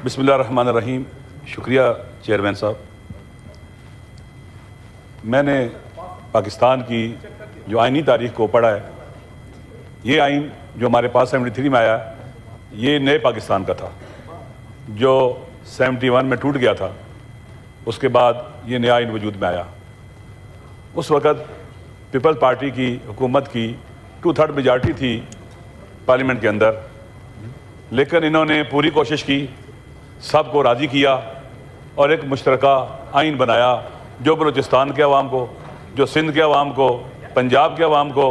बिस्मिल्लाहिर्रहमानिर्रहीम। शुक्रिया चेयरमैन साहब। मैंने पाकिस्तान की जो आइनी तारीख को पढ़ा है, ये आइन जो हमारे पास 73 में आया, ये नए पाकिस्तान का था जो 71 में टूट गया था। उसके बाद ये नया आइन वजूद में आया। उस वक़्त पीपल्स पार्टी की हुकूमत की 2/3 मेजॉरिटी थी पार्लियामेंट के अंदर, लेकिन इन्होंने पूरी कोशिश की, सबको राज़ी किया और एक मुश्तरका आइन बनाया जो बलूचिस्तान के अवाम को, जो सिंध के अवाम को, पंजाब के अवाम को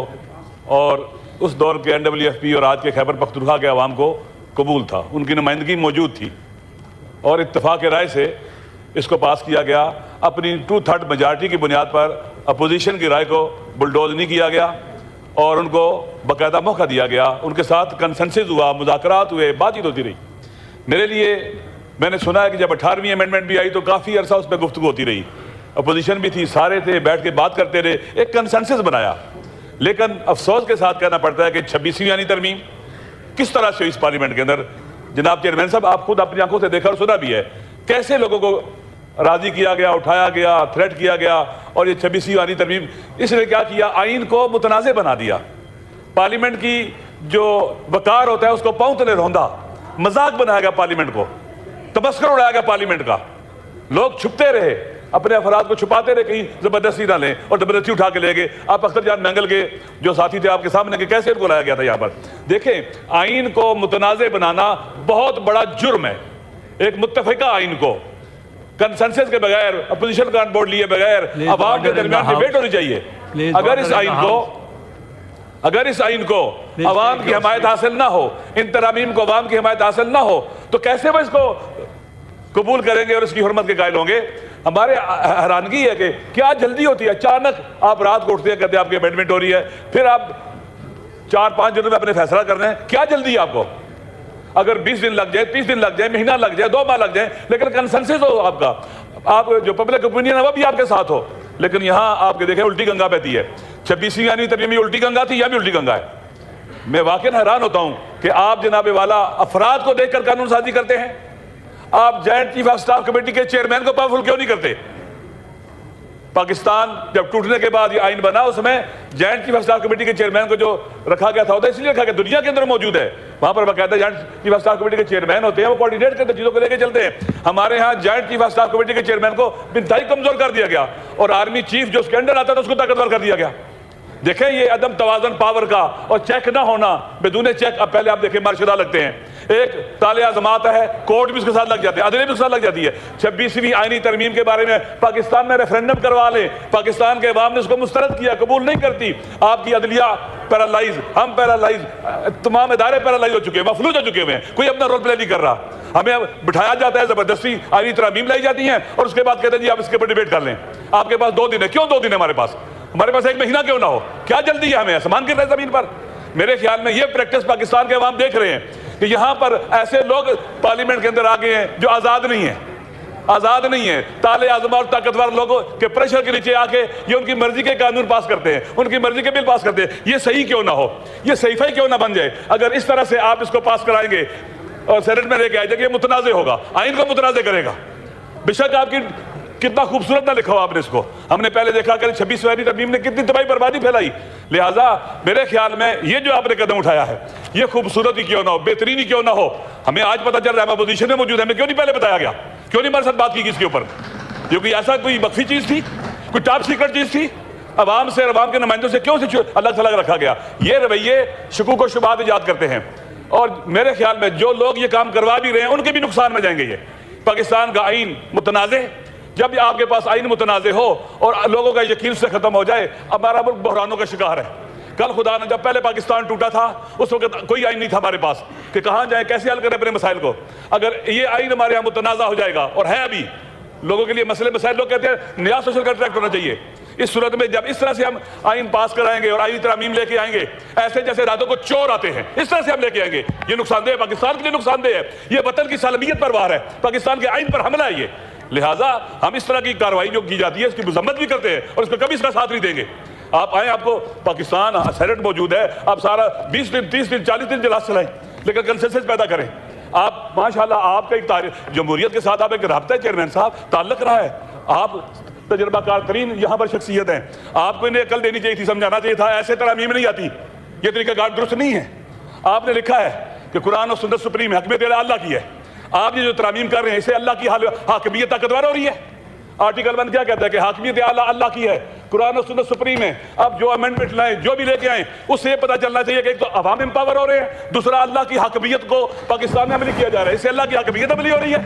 और उस दौर के NWFP और आज के खैबर पख्तूनख्वा के अवाम को कबूल था। उनकी नुमाइंदगी मौजूद थी और इत्तफाक राय से इसको पास किया गया। अपनी 2/3 मेजॉरिटी की बुनियाद पर अपोजिशन की राय को बुलडोज नहीं किया गया और उनको बाकायदा मौका दिया गया। उनके साथ कंसेंसस हुआ, मुज़ाकरात हुए, बातचीत होती रही। मेरे लिए मैंने सुना है कि जब 18वीं अमेंडमेंट भी आई तो काफ़ी अरसा उस पर गुफ्तगू होती रही, अपोजिशन भी थी, सारे थे, बैठ के बात करते रहे, एक कंसेंसस बनाया। लेकिन अफसोस के साथ कहना पड़ता है कि 26वीं यानी तरमीम किस तरह से इस पार्लियामेंट के अंदर, जनाब चेयरमैन साहब आप खुद अपनी आंखों से देखा और सुना भी है, कैसे लोगों को राज़ी किया गया, उठाया गया, थ्रेट किया गया। और ये 26वीं यानी तरमीम इसने क्या किया, आइन को मुतनाज़े बना दिया। पार्लियामेंट की जो वकार होता है उसको पांव तले रौंदा, मजाक बनाया गया पार्लियामेंट को, तमस्कर उड़ाया गया पार्लियामेंट का। लोग छुपते रहे, अपने अफराद को छुपाते रहे, कहीं जबरदस्ती ना लें और जबरदस्ती उठा के ले गए। आप अख्तर जान मैंगल के जो साथी थे आपके सामने कि कैसे इनको लाया गया था यहाँ पर। देखें, आइन को मुतनाज़े बनाना बहुत बड़ा जुर्म है। एक मुत्तफ़िका आइन को कंसेंसस के बगैर, अपोजिशन का बोर्ड लिए बगैर अवाम के दरमियान डिबेट होनी चाहिए। अगर इस आइन को अवाम की हमायत हासिल ना हो, इन तरामीम को अवाम की हमायत हासिल ना हो, तो कैसे वो इसको कबूल करेंगे और इसकी हुर्मत के कायल होंगे। हमारे हैरानगी है कि क्या जल्दी होती है। अचानक आप रात को उठते हैं, कहते हैं आपकी अमेंडमेंट हो रही है, फिर आप 4-5 दिनों में अपने फैसला कर रहे हैं। क्या जल्दी है आपको? अगर 20 दिन लग जाए, 30 दिन लग जाए, महीना लग जाए, 2 माह लग जाए, लेकिन कंसेंसस हो आपका, आप जो पब्लिक ओपिनियन है वो भी आपके साथ हो। लेकिन यहाँ आपके देखें उल्टी गंगा बहती है। 26वीं यानी तरमीम में उल्टी गंगा थी, या भी उल्टी गंगा है। मैं वाकई हैरान होता हूँ कि आप जनाबे वाला अफराद को देखकर कानून साजी करते हैं। आप joint chief of staff committee के चेयरमैन को पावरफुल क्यों नहीं करते? पाकिस्तान जब टूटने के बाद ये आइन बना, उसमें joint chief of staff committee के चेयरमैन को जो रखा गया था, होता इसलिए रखा गया, दुनिया के अंदर मौजूद है, वहां पर बाकायदा joint chief of staff committee के चेयरमैन होते हैं, वो कोऑर्डिनेट करते चीजों को लेकर चलते हैं। हमारे यहाँ joint chief of staff committee के चेयरमैन को इंतहाई कमजोर कर दिया गया और आर्मी चीफ जो उसके अंडर आता था उसको ताकतवर कर दिया गया। देखें ये अदम तवाज़ुन पावर का और चेक ना होना, बेदूने चेक। अब पहले आप देखें मार्शदा लगते हैं, एक ताले आज़मात है, कोर्ट भी उसके साथ लग जाते हैं, अदलियत भी उसके साथ लग जाती है। 26वीं आइनी तरमीम के बारे में पाकिस्तान में रेफरेंडम करवा लें, पाकिस्तान के अवाम ने उसको मुस्तरद किया, कबूल नहीं करती। आपकी अदलिया पैरालाइज, हम पैरालाइज, तमाम इदारे पैरालाइज हो चुके हैं, मफलूज हो चुके हुए हैं, कोई अपना रोल प्ले नहीं कर रहा। हमें बिठाया जाता है, जबरदस्ती आइनी तरमीम लाई जाती है और उसके बाद कहते हैं जी आप इसके ऊपर डिबेट कर लें। आपके पास 2 दिन है, क्यों 2 दिन है हमारे पास? हमारे पास 1 महीना क्यों ना हो? क्या जल्दी है? हमें आसमान गिर रहा है जमीन पर। मेरे ख्याल में ये प्रैक्टिस पाकिस्तान के अवाम देख रहे हैं कि यहाँ पर ऐसे लोग पार्लियामेंट के अंदर आ गए हैं जो आज़ाद नहीं है, आज़ाद नहीं है। ताले आज़मा और ताकतवर लोगों के प्रेशर के नीचे आके ये उनकी मर्जी के कानून पास करते हैं, उनकी मर्जी के बिल पास करते हैं। ये सही क्यों ना हो? ये सहीफा क्यों ना बन जाए? अगर इस तरह से आप इसको पास कराएंगे और सेनेट में लेके आए जाएंगे, मुतनाज़े होगा, आइन को मुतनाज़े करेगा। बेशक आपकी कितना खूबसूरत ना लिखा हो आपने इसको, हमने पहले देखा कि 26वीं यानी तरमीम ने कितनी तबाही बर्बादी फैलाई। लिहाजा मेरे ख्याल में ये जो आपने कदम उठाया है, ये खूबसूरत ही क्यों ना हो, बेहतरीन ही क्यों ना हो, हमें आज पता चल रहा है, हम अपोजिशन में मौजूद है, हमें क्यों नहीं पहले बताया गया? क्यों नहीं हमारे साथ बात की इसके ऊपर? क्योंकि ऐसा कोई मख्फी चीज़ थी, कोई टॉप सीक्रेट चीज़ थी? अवाम से, अवाम के नुमाइंदों से क्यों से अलग थलग रखा गया? ये रवैये शकूक और शुबहात ईजाद करते हैं और मेरे ख्याल में जो लोग ये काम करवा भी रहे हैं उनके भी नुकसान में जाएंगे। ये पाकिस्तान का आइन मुतनाज़े, जब आपके पास आइन मुतनाज़े हो और लोगों का यकीन से खत्म हो जाए, हमारा मुल्क बहरानों का शिकार है। कल खुदा ने, जब पहले पाकिस्तान टूटा था उस वक्त कोई आइन नहीं था हमारे पास कि कहाँ जाए, कैसे हल करें अपने मसाइल को। अगर ये आइन हमारे यहाँ मुतनाज़ा हो जाएगा, और है अभी लोगों के लिए मसले मसाइल, लोग कहते हैं नया सोशल कॉन्ट्रैक्ट होना चाहिए। इस सूरत में जब इस तरह से हम आइन पास कराएंगे और आइनी तरमीम लेके आएंगे, ऐसे जैसे रातों को चोर आते हैं, इस तरह से हम लेके आएंगे, ये नुकसानदेह है, पाकिस्तान के लिए नुकसानदेह है। ये वतन की सालमियत पर वार है, पाकिस्तान के आइन पर हमला है ये। लिहाजा हम इस तरह की कार्रवाई जो की जाती है इसकी मजम्मत भी करते हैं और इसको कभी इसका साथ नहीं देंगे। आप आए, आपको पाकिस्तान सेनेट मौजूद है, आप सारा 20 दिन 30 दिन 40 दिन इजलास चलाएं, लेकिन कंसेंसस पैदा करें। आप माशाल्लाह आपका एक जमहूरियत के साथ आप एक रब्ता है चेयरमैन साहब, ताल्लुक रहा है, आप तजर्बाकार तरीन यहाँ पर शख्सियत हैं, आपको इन्हें अकल देनी चाहिए थी, समझाना चाहिए था, ऐसे तरामीम नहीं आती, ये तरीकाकार दुरुस्त नहीं है। आपने लिखा है कि कुरान और सुन्नत सुप्रीम है, हकमियत अल्लाह की है, आप ये जो तरामीम कर रहे हैं इसे अल्लाह की हाकिमियत ताकतवर हो रही है। आर्टिकल 1 क्या कहता है कि हाकिमियत आला अल्लाह की है, कुरान और सुन्नत सुप्रीम है। अब जो अमेंडमेंट लाए, जो भी लेके आए, उससे ये पता चलना चाहिए कि एक तो अवाम एम्पावर हो रहे हैं, दूसरा अल्लाह की हाकिमियत को पाकिस्तान में अमली किया जा रहा है, इससे अल्लाह की हाकिमियत अमली हो रही है।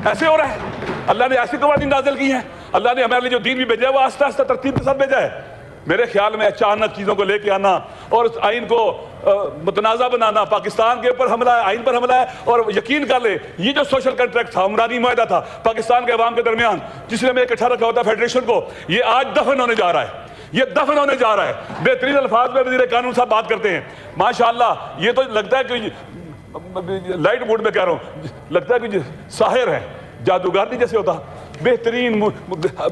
ऐसे हो रहा है, अल्लाह ने ऐसी कवानीन नाज़िल की हैं, अल्लाह ने हमारे लिए जो दीन भी भेजा है वो आस्ता आस्ता तरतीब के साथ भेजा है। मेरे ख्याल में अचानक चीज़ों को लेके आना और उस आइन को मुतनाज़ा बनाना, पाकिस्तान के ऊपर हमला है, आइन पर हमला है। और यकीन कर ले, ये जो सोशल कॉन्ट्रैक्ट था, उमरानी मुआहदा था पाकिस्तान के अवाम के दरमियान, जिसने हमें इकट्ठा रखा होता फेडरेशन को, ये आज दफन होने जा रहा है, ये दफन होने जा रहा है। बेहतरीन अल्फाज में वज़ीर कानून साहब बात करते हैं, माशाअल्लाह। ये तो लगता है कि लाइट मूड में कह रहा हूँ, लगता है कि साहिर है, जादूगर नहीं जैसे होता, बेहतरीन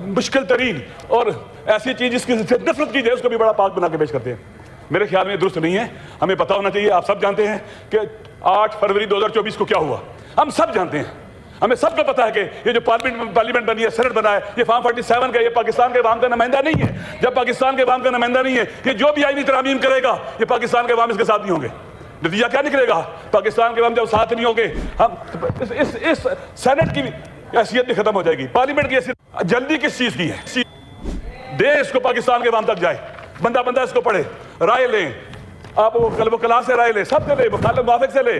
मुश्किल तरीन और ऐसी चीज जिसकी नफरत की जाए उसको भी बड़ा पाक बना के पेश करते हैं। मेरे ख्याल में दुरुस्त नहीं है। हमें पता होना चाहिए, आप सब जानते हैं कि 8 फरवरी 2024 को क्या हुआ, हम सब जानते हैं, हमें सबको पता है कि ये जो पार्लियामेंट बनी है, सेनेट बना है, ये फॉर्म 47 का, ये पाकिस्तान के अवाम का नुमाइंदा नहीं है। जब पाकिस्तान के अवाम का नुमाइंदा नहीं है, ये जो भी आईनी तरामीम करेगा, ये पाकिस्तान के अवाम इसके साथ नहीं होंगे। नतीजा क्या निकलेगा? पाकिस्तान के अवाम जब साथ नहीं होंगे, हम इस सेनेट की हैसियत भी खत्म हो जाएगी, पार्लियामेंट की हैसियत। जल्दी किस चीज की है? देश को पाकिस्तान के अवाम तक जाए, बंदा बंदा इसको पढ़े, राय लें, आप वो क्लास से राय लें, सब से ले, मुखालिफ से ले।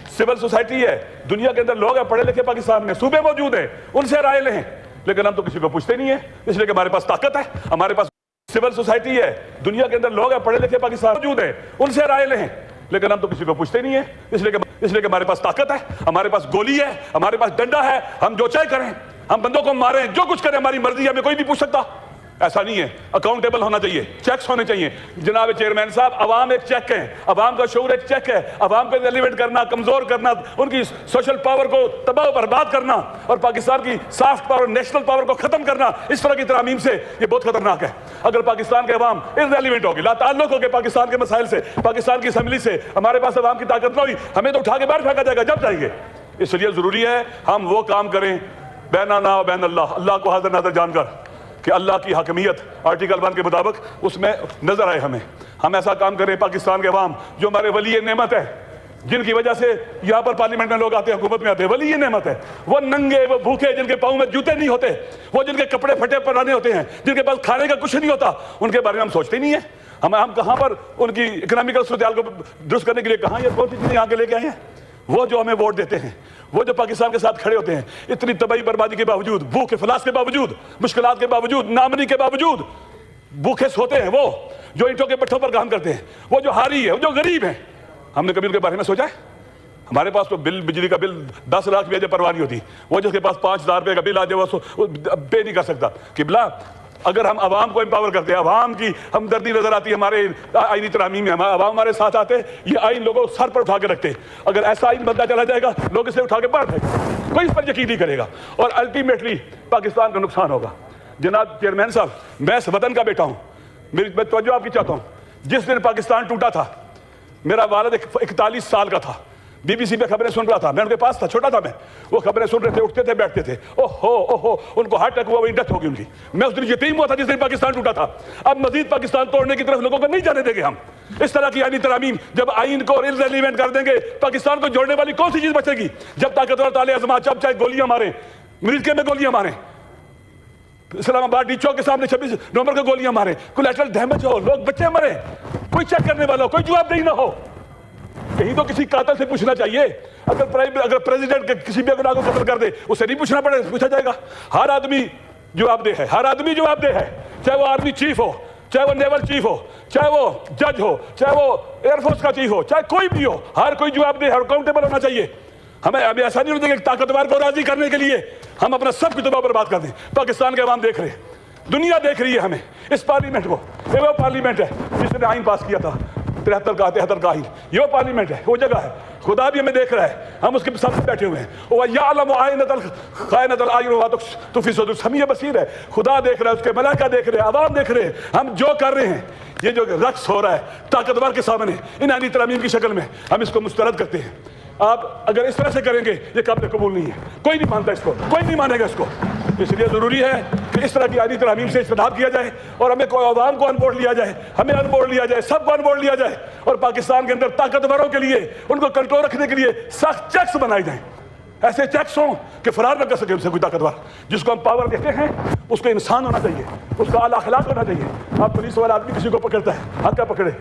सिविल सोसाइटी है, दुनिया के अंदर लोग हैं पढ़े लिखे, पाकिस्तान में सूबे मौजूद हैं, उनसे राय लें। लेकिन हम तो किसी को पूछते नहीं है, इसलिए कि हमारे पास ताकत है, हमारे पास सिविल सोसाइटी है, दुनिया के अंदर लोग हैं पढ़े लिखे, पाकिस्तान मौजूद है, उनसे राय लें। लेकिन हम तो किसी को पूछते नहीं है, इसलिए कि हमारे पास ताकत है, हमारे पास गोली है, हमारे पास डंडा है, हम जो चाहे करें, हम बंदों को मारें, जो कुछ करें, हमारी मर्जी, हमें कोई नहीं पूछ सकता। ऐसा नहीं है, अकाउंटेबल होना चाहिए, चेक्स होने चाहिए। जनाब चेयरमैन साहब, अवाम एक चेक है, अवाम का शऊर एक चेक है, अवाम को एलिवेट करना, कमजोर करना, उनकी सोशल पावर को तबाह बर्बाद करना और पाकिस्तान की सॉफ्ट पावर, नेशनल पावर को खत्म करना, इस तरह की तरामीम से ये बहुत खतरनाक है। अगर पाकिस्तान के अवाम इररिलेवेंट होगी, लाताल्लुक होगी पाकिस्तान के मसाइल से, पाकिस्तान की असम्बली से, हमारे पास अवाम की ताकत न हुई, हमें तो उठा के बाहर फेंका जाएगा जब जाएंगे। इसलिए जरूरी है हम वो काम करें बैनाना बैन अल्लाह, अल्लाह को हाजिर नाज़र जानकर कि अल्लाह की हकमियत आर्टिकल 1 के मुताबिक उसमें नजर आए हमें। हम ऐसा काम करें, पाकिस्तान के अवाम जो हमारे वली नेमत है, जिनकी वजह से यहाँ पर पार्लियामेंट में लोग आते हैं, हुकूमत में आते हैं, वली नेमत है, वो नंगे, वो भूखे, जिनके पाँव में जूते नहीं होते, वो जिनके कपड़े फटे पुराने होते हैं, जिनके पास खाने का कुछ नहीं होता, उनके बारे में हम सोचते नहीं है। हम कहाँ पर उनकी इकोनॉमिकल सूरत को दुरुस्त करने के लिए कहाँ ये कौन सी चीज़ें यहाँ के लेके आए हैं? वो जो हमें वोट देते हैं, वो जो पाकिस्तान के साथ खड़े होते हैं, इतनी तबाही बर्बादी के बावजूद, भूख इफलास के बावजूद, मुश्किलात के बावजूद, नामनी के बावजूद भूखे सोते हैं, वो जो ईंटों के पट्टों पर काम करते हैं, वो जो हारी है, वो जो गरीब है, हमने कभी उनके बारे में सोचा है? हमारे पास तो बिल, बिजली का बिल 10 लाख भेजे परवाह नहीं होती, वो जिसके पास 5000 रुपये का बिल आ जाए वो पे नहीं कर सकता। किबला, अगर हम आवाम को एम्पावर करते हैं, आवाम की हमदर्दी नजर आती है हमारे आईनी तरामीम में, आवाम हमारे साथ आते, ये आइन लोगों सर पर उठा के रखते। अगर ऐसा आइन बनता चला जाएगा, लोग इसे उठा के बाहर फेंकेंगे, कोई इस पर यकीन नहीं करेगा और अल्टीमेटली पाकिस्तान का नुकसान होगा। जनाब चेयरमैन साहब, मैं इस वतन का बेटा हूँ, मैं तवज्जो आपकी चाहता हूँ। जिस दिन पाकिस्तान टूटा था, मेरा वालिद 41 साल का था, बीबीसी पे खबरें सुन रहा था, मैं उनके पास था, छोटा था मैं, वो खबरें सुन रहे थे, उठते थे, बैठते थे, ओहो उनको हार्ट अटैक हुआ, वही डेथ होगी उनकी। मैं उस दिन यतीम हुआ था जिस दिन पाकिस्तान टूटा था। अब मजीद पाकिस्तान तोड़ने की तरफ लोगों को नहीं जाने देंगे हम। इस तरह की आईनी तरामीम जब आइन को इररिलेवेंट कर देंगे, पाकिस्तान को जोड़ने वाली कौन सी चीज बचेगी? जब ताकतवर ताले आजमा, जब चाहे गोलियां मारे, मिल्के में गोलियां मारे, इस्लामाबाद डी चौक के सामने 26 नवंबर को गोलियां मारे, कोलैटरल डैमेज हो, लोग बच्चे मरे, कोई चेक करने वाला हो, कोई जवाबदेही ना हो। यही तो किसी कातिल से पूछना चाहिए। अगर प्रेसिडेंट किसी भी गुनाह को कत्ल कर दे, उससे नहीं पूछना पड़े, पूछा जाएगा। हर आदमी जवाबदेह है, हर आदमी जवाबदेह है, चाहे वो आर्मी चीफ हो, चाहे वो नेवल चीफ हो, चाहे वो जज हो, चाहे वो एयरफोर्स का चीफ हो, चाहे कोई भी हो, हर कोई जवाबदेह है, अकाउंटेबल होना चाहिए। हमें अभी ऐसा नहीं होता कि ताकतवर को राजी करने के लिए हम अपना सब कुछ तबाह बर्बाद कर दें। पाकिस्तान के अवाम देख रहे हैं, दुनिया देख रही है हमें, इस पार्लियामेंट को। ये वो पार्लियामेंट है जिसने आइन पास किया था 73 का आइन, ये वो पार्लियामेंट है, वो जगह है। खुदा भी हमें देख रहा है, हम उसके सामने बैठे हुए हैं। समीअ बसीर है, खुदा देख रहा है, उसके मलाइका देख रहे हैं, अवाम देख रहे हैं। हम जो कर रहे हैं, ये जो रक्स हो रहा है ताकतवर के सामने इन आईनी तरामीम की शक्ल में, हम इसको मुस्तरद करते हैं। आप अगर इस तरह से करेंगे ये काबिल कबूल नहीं है, कोई नहीं मानता इसको, कोई नहीं मानेगा इसको। इसलिए ज़रूरी है कि इस तरह की आईनी तरमीम से इज्तिनाब किया जाए और हमें कोई अवाम को अनबोर्ड लिया जाए, हमें अनबोर्ड लिया जाए, सबको अनबोर्ड लिया जाए और पाकिस्तान के अंदर ताकतवरों के लिए, उनको कंट्रोल रखने के लिए सख्त चेक्स बनाए जाएं। ऐसे चेक्स हों कि फरार न कर सके उनसे कोई ताकतवर। जिसको हम पावर देते हैं उसको इंसान होना चाहिए, उसका आला अखलाक होना चाहिए। आप पुलिस वाला आदमी किसी को पकड़ता है, हक का पकड़े,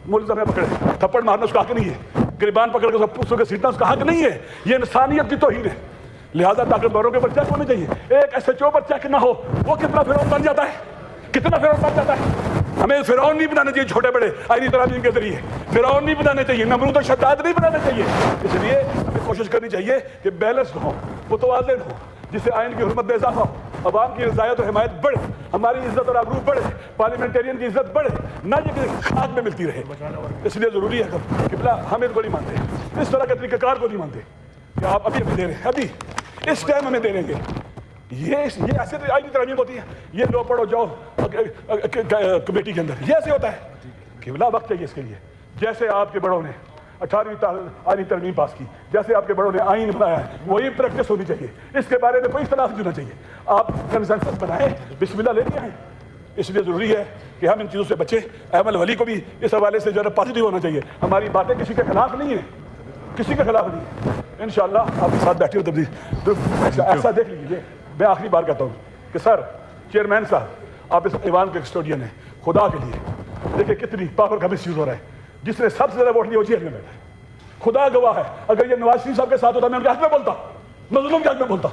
मुल्ज़म है पकड़े, थप्पड़ मारना उसका हक नहीं है, गिरबान पकड़ कर उसको सीटना उसका हक नहीं है। ये इंसानियत की तौहीन है। लिहाजा ताकतवरों के ऊपर चेक होने चाहिए। एक SHO पर चेक ना हो वो कितना फिरौन बन जाता है, कितना फिरौन बन जाता है। हमें फिरौन नहीं बनाने चाहिए, छोटे बड़े आईनी तरमीम के जरिए फिरौन नहीं बनाने चाहिए, नमरूद और शद्दाद नहीं बनाने चाहिए। इसलिए हमें कोशिश करनी चाहिए कि बैलेंस हो, मुतवाज़िन हो, जिससे आइन की हुर्मत में इजाफा हो, अवाम की रज़ायत और हिमायत बढ़े, हमारी इज्जत और आबरू बढ़े, पार्लियामेंटेरियन की इज्जत बढ़े, ना ये कि खाक में मिलती रहे। इसलिए ज़रूरी है कि बिला हम इनको नहीं मानते, इस तरह के तरीक़ेकार को नहीं मानते कि आप अभी हमें दे रहे हैं, अभी इस टाइम हमें दे देंगे। ये ऐसे आईनी तरमीम होती है, ये लो पढ़ो जाओ कमेटी के अंदर, ये ऐसे होता है कि बिला वक्त चाहिए इसके लिए। जैसे आपके बड़ों ने 18वीं आईनी तरमीम पास की, जैसे आपके बड़ों ने आइन बनाया है, वही प्रैक्टिस होनी चाहिए। इसके बारे में कोई इख्तिलाफ नहीं होना चाहिए। आप कंसेंसस बनाएं, बिस्मिल्लाह लेके आए। इसलिए ज़रूरी है कि हम इन चीज़ों से बचें। अहमद वली को भी इस हवाले से जो है पॉजिटिव होना चाहिए। हमारी बातें किसी के खिलाफ नहीं है, किसी के खिलाफ नहीं है। इंशाअल्लाह आपके साथ बैठे हो तब ऐसा देख लीजिए। मैं आखिरी बार कहता हूँ कि सर चेयरमैन साहब आप इस ईवान के कस्टोडियन हैं, खुदा के लिए देखिए कितनी पावर का मिसयूज हो रहा है। जिसने सबसे ज़्यादा वोट लिए वो जेल में बैठा है, खुदा गवाह है। अगर ये नवाज शरीफ साहब के साथ होता मैं उनके हक में बोलता, मजलूम के हक में बोलता।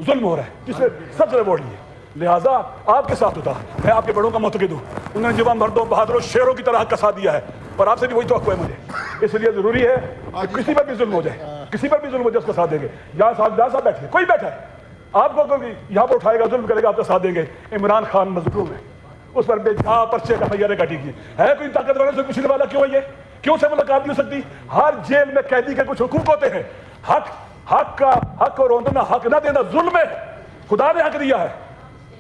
जुल्म हो रहा है जिसने सबसे ज़्यादा वोट लिए, लिहाजा आपके साथ होता। मैं आपके बड़ों का मुतक़िद हूँ, उन्होंने जवान मर्दों बहादुरों शेरों की तरह कसा दिया है और आपसे भी वही तवक्को है मुझे। इसलिए ज़रूरी है कि किसी पर भी जुल्म हो जाए, किसी पर भी जुल्म हो जाए उसका साथ देंगे। जहाँ साहब बैठे, कोई बैठा है आपको कोई यहाँ पर उठाएगा, जुल्म करेगा, आपका साथ देंगे। इमरान खान मजलूम है, उस पर बेजा पर्चे का तैयारी काटी की है। कोई ताकतवर से पूछने वाला क्यों है? ये क्यों से मुलाकात नहीं हो सकती? हर जेल में कैदी के कुछ हुकूक होते हैं। हक को रोंदना, हक ना देना जुल्म है। खुदा ने हक दिया है,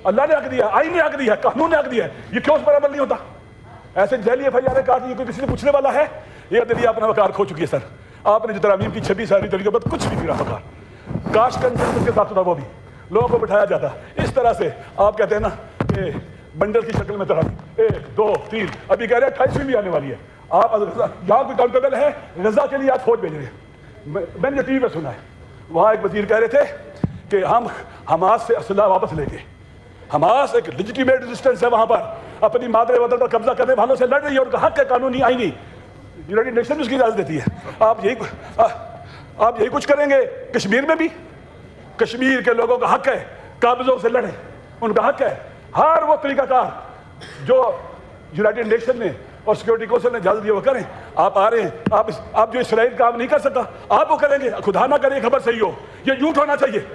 अल्लाह ने हक दिया, आईन ने हक दिया है, कानून ने हक दिया है। ये क्यों उस पर अमल नहीं होता? ऐसे जैली FIR काट दी, कोई किसी से पूछने वाला है? ये अदलिया अपना वकार खो चुकी है सर। आपने जो तरमीम की 26 सारी तरीके पर कुछ भी नहीं रहा वकार। काश कंसेंसस के साथ होता, वो भी लोगों को बिठाया जाता। इस तरह से आप कहते हैं ना कि बंडल की शक्ल में तरह 1 2 3 अभी कह रहे हैं 28वीं भी आने वाली है। आप यहाँ कोई काउंटेबल है, गजा के लिए आप फौज भेज रहे हैं। मैंने जो TV में सुना है, वहाँ एक वजीर कह रहे थे कि हम हमास से असला वापस लेंगे। हमास एक लेजिटिमेट रेजिस्टेंस है, वहाँ पर अपनी मादरे वतन पर कब्जा करने वालों से लड़ रही है, उनका हक है, कानूनी आईनी यूनाइटेड नेशन उसकी इजाज़त देती है। आप यही कुछ करेंगे कश्मीर में भी? कश्मीर के लोगों का हक है काबिजों से लड़े, उनका हक है। हर वो तरीकाकार जो यूनाइटेड नेशन ने और सिक्योरिटी काउंसिल ने इजाजत दी वो करें। आप आ रहे हैं, आप जो इसराइल काम नहीं कर सकता आप वो करेंगे। खुदा ना करे खबर सही हो, ये झूठ होना चाहिए।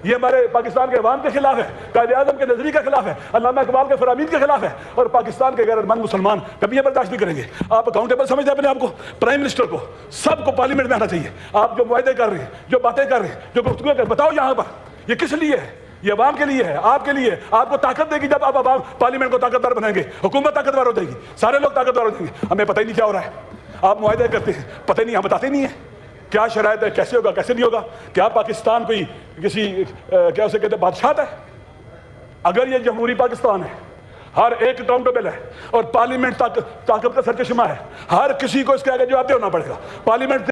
ये हमारे पाकिस्तान के अवाम के खिलाफ है, कायदे-ए-आज़म के नजरिए के खिलाफ है, अल्लामा इकबाल के फरामीन के खिलाफ है और पाकिस्तान के गैरतमंद मुसलमान कभी ये बर्दाश्त नहीं करेंगे। आप अकाउंटेबल समझते हैं अपने आप को, प्राइम मिनिस्टर को, सबको पार्लियामेंट में आना चाहिए। आप जो मुआहदे कर रहे हैं, जो बातें कर रहे हैं, जो गुफ्तगू कर, बताओ यहाँ पर ये किस लिए है? ये अवाम के लिए है, आपके लिए। आपको ताकत देगी जब आप अवाम पार्लियामेंट को ताकतवर बनाएंगे, हुकूमत ताकतवर हो जाएगी, सारे लोग ताकतवर हो जाएंगे। हमें पता ही नहीं क्या हो रहा है। आप मुआहदे करते हैं, पता ही नहीं, हम बताते नहीं है क्या शरायत है, कैसे होगा कैसे नहीं होगा। क्या पाकिस्तान कोई किसी क्या उसे कहते बादशाह है? अगर ये जमहूरी पाकिस्तान है, हर एक अकाउंटेबल है और पार्लियामेंट ताकत का सरचश्मा है, हर किसी को इसके आगे जवाब देना पड़ेगा। पार्लियामेंट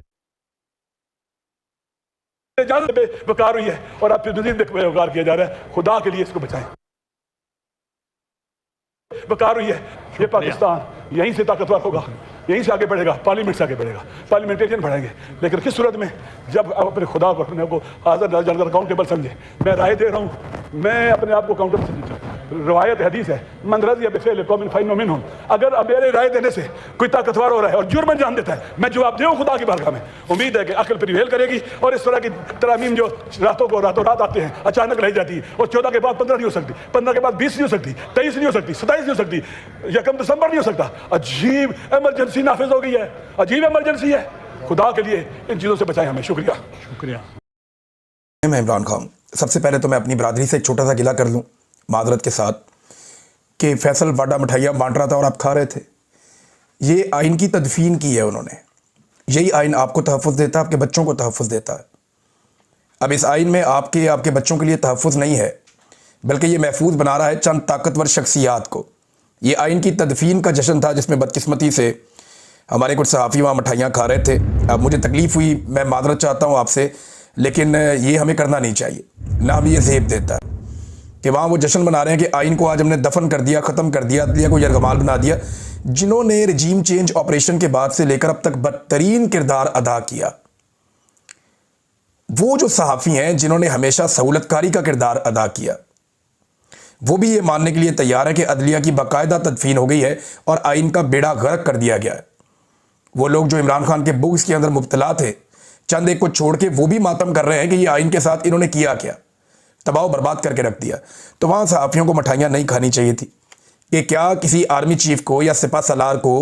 बेकार हुई है और अब फिर मजीद बेकार किया जा रहा है। खुदा के लिए इसको बचाएं। बेकार हुई है ये पाकिस्तान, यहीं से ताकतवर होगा, यहीं से आगे बढ़ेगा, पार्लियामेंट से आगे बढ़ेगा, पार्लियामेंटेरियन बढ़ेंगे। लेकिन किस सूरत में? जब आप अपने खुदा को अपने को हाज़िर जानकर अकाउंटेबल समझे। मैं राय दे रहा हूँ, मैं अपने आप को अकाउंटेबल समझता हूँ। रवायत हदीस है, मन रज़िया बिफ़िअल कौमिन फ़इन्नहु मिनहुम। अगर मेरे राय देने से कोई ताकतवर हो रहा है और जुर्म अंजाम देता है, मैं जवाब दूँ खुदा की बारगाह में। उम्मीद है कि अक्ल प्रिवेल करेगी और इस तरह की तरामीम जो रातों रात आते हैं, अचानक रह जाती है और 14 के बाद 15 नहीं हो सकती, 15 के बाद 20 नहीं हो सकती, 23 नहीं हो सकती, 27 नहीं हो सकती, 1 दिसंबर नहीं हो सकता। अजीब इमरजेंसी नाफिज हो गई है, अजीब इमरजेंसी है। खुदा के लिए इन चीज़ों से बचाएं हमें। शुक्रिया। मैं इमरान खान। सबसे पहले तो मैं अपनी बरादरी से एक छोटा सा गिला कर लूँ मादरत के साथ कि फैसल बाडा मिठाइयाँ बांट रहा था और आप खा रहे थे। ये आइन की तदफीन की है उन्होंने। यही आइन आपको तहफ़्फ़ुज़ देता है, आपके बच्चों को तहफ़्फ़ुज़ देता है। अब इस आइन में आपके बच्चों के लिए तहफ़्फ़ुज़ नहीं है, बल्कि ये महफूज बना रहा है चंद ताकतवर शख्सियात को। ये आइन की तदफीन का जश्न था जिसमें बदकिस्मती से हमारे कुछ सहाफ़ी वहाँ मिठाइयाँ खा रहे थे। अब मुझे तकलीफ़ हुई, मैं मादरत चाहता हूँ आपसे, लेकिन ये हमें करना नहीं चाहिए। ना हमें ये ज़ेब देता है कि वहाँ वो जश्न मना रहे हैं कि आइन को आज हमने दफन कर दिया, ख़त्म कर दिया, अदलिया को यरगमाल बना दिया, जिन्होंने रजीम चेंज ऑपरेशन के बाद से लेकर अब तक बदतरीन किरदार अदा किया। वो जो सहाफ़ी हैं जिन्होंने हमेशा सहूलतकारी का किरदार अदा किया, वो भी ये मानने के लिए तैयार है कि अदलिया की बाकायदा तदफीन हो गई है और आइन का बेड़ा गर्क कर दिया गया है। वो लोग जो इमरान खान के बुग्ज़ के अंदर मुब्तला थे, चंद एक को छोड़ के वो भी मातम कर रहे हैं कि ये आइन के साथ इन्होंने किया क्या, तबाह बर्बाद करके रख दिया। तो वहाँ सहाफ़ियों को मिठाइयाँ नहीं खानी चाहिए थी कि क्या किसी आर्मी चीफ को या सिपा सलार को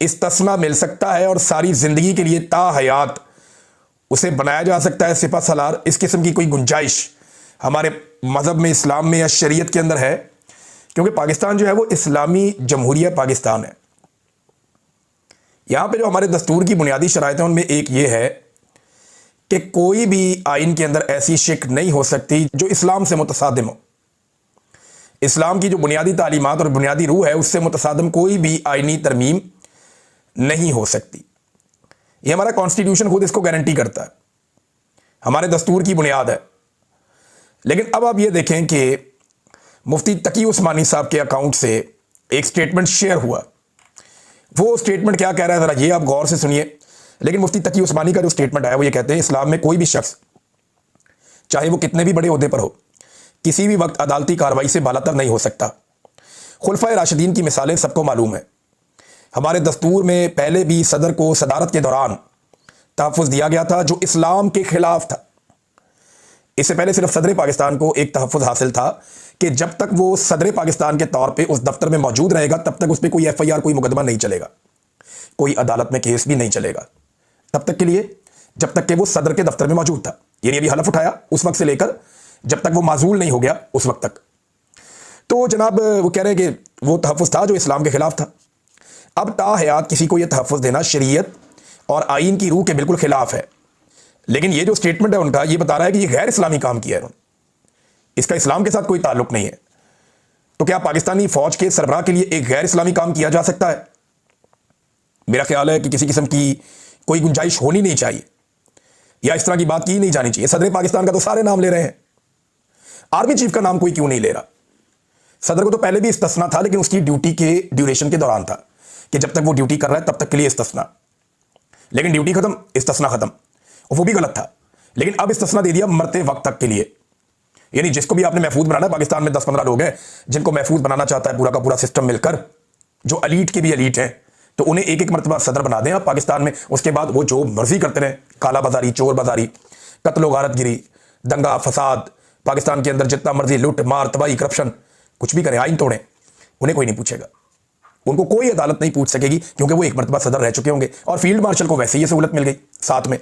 इस्तिस्ना मिल सकता है और सारी ज़िंदगी के लिए ताहयात उसे बनाया जा सकता है सिपा सलार? इस किस्म की कोई गुंजाइश हमारे मज़हब में, इस्लाम में या शरीयत के अंदर है? क्योंकि पाकिस्तान जो है वो इस्लामी जमहूरिया पाकिस्तान है। यहाँ पे जो हमारे दस्तूर की बुनियादी शराइत हैं उनमें एक ये है कि कोई भी आइन के अंदर ऐसी शिक नहीं हो सकती जो इस्लाम से मुतसादिम हो। इस्लाम की जो बुनियादी तालीमात और बुनियादी रूह है उससे मुतसादिम कोई भी आइनी तरमीम नहीं हो सकती। ये हमारा कॉन्स्टिट्यूशन खुद इसको गारंटी करता है, हमारे दस्तूर की बुनियाद है। लेकिन अब आप ये देखें कि मुफ्ती तकी उस्मानी साहब के अकाउंट से एक स्टेटमेंट शेयर हुआ। वो स्टेटमेंट क्या कह रहा है ज़रा ये आप गौर से सुनिए। लेकिन मुफ्ती तकी उस्मानी का जो स्टेटमेंट आया वो ये कहते हैं इस्लाम में कोई भी शख्स चाहे वो कितने भी बड़े ओहदे पर हो किसी भी वक्त अदालती कार्रवाई से बालातर नहीं हो सकता। खुलफाए राशिदीन की मिसालें सबको मालूम है। हमारे दस्तूर में पहले भी सदर को सदारत के दौरान तहफ़्फ़ुज़ दिया गया था जो इस्लाम के खिलाफ था। इससे पहले सिर्फ सदर पाकिस्तान को एक तहफ़्फ़ुज़ हासिल था कि जब तक वो सदर पाकिस्तान के तौर पे उस दफ्तर में मौजूद रहेगा तब तक उस पर कोई FIR, कोई मुकदमा नहीं चलेगा, कोई अदालत में केस भी नहीं चलेगा, तब तक के लिए जब तक कि वो सदर के दफ्तर में मौजूद था। यानी अभी हलफ उठाया उस वक्त से लेकर जब तक वो माजूल नहीं हो गया उस वक्त तक। तो जनाब वो कह रहे हैं कि वो तहफ़्फ़ुज़ था जो इस्लाम के खिलाफ था। अब ताहयात किसी को यह तहफ़्फ़ुज़ देना शरीयत और आइन की रूह के बिल्कुल खिलाफ है। लेकिन ये जो स्टेटमेंट है उनका ये बता रहा है कि ये गैर इस्लामी काम किया है उन्होंने, इसका इस्लाम के साथ कोई ताल्लुक नहीं है। तो क्या पाकिस्तानी फौज के सरबराह के लिए एक गैर इस्लामी काम किया जा सकता है? मेरा ख्याल है कि किसी किस्म की कोई गुंजाइश होनी नहीं चाहिए या इस तरह की बात की नहीं जानी चाहिए। सदर पाकिस्तान का तो सारे नाम ले रहे हैं, आर्मी चीफ का नाम कोई क्यों नहीं ले रहा? सदर को तो पहले भी इस्तिस्ना था, लेकिन उसकी ड्यूटी के ड्यूरेशन के दौरान था कि जब तक वो ड्यूटी कर रहा है तब तक के लिए इस्तिस्ना, लेकिन ड्यूटी खत्म इस्तिस्ना खत्म, और वो भी गलत था। लेकिन अब इस्तिस्ना दे दिया मरते वक्त तक के लिए। यानी जिसको भी आपने महफूज बनाना है, पाकिस्तान में 10-15 लोग हैं जिनको महफूज बनाना चाहता है पूरा का पूरा सिस्टम मिलकर, जो अलीट के भी अलीट हैं, तो उन्हें एक एक मरतबा सदर बना दें आप पाकिस्तान में। उसके बाद वो जो मर्जी करते रहें, काला बाजारी, चोर बाजारी, कत्ल गारतगिरी, दंगा फसाद, पाकिस्तान के अंदर जितना मर्जी लूट मार तबाही करप्शन कुछ भी करें, आइन तोड़ें, उन्हें कोई नहीं पूछेगा। उनको कोई अदालत नहीं पूछ सकेगी क्योंकि वो एक मरतबा सदर रह चुके होंगे और फील्ड मार्शल को वैसे ही सहूलत मिल गई साथ में।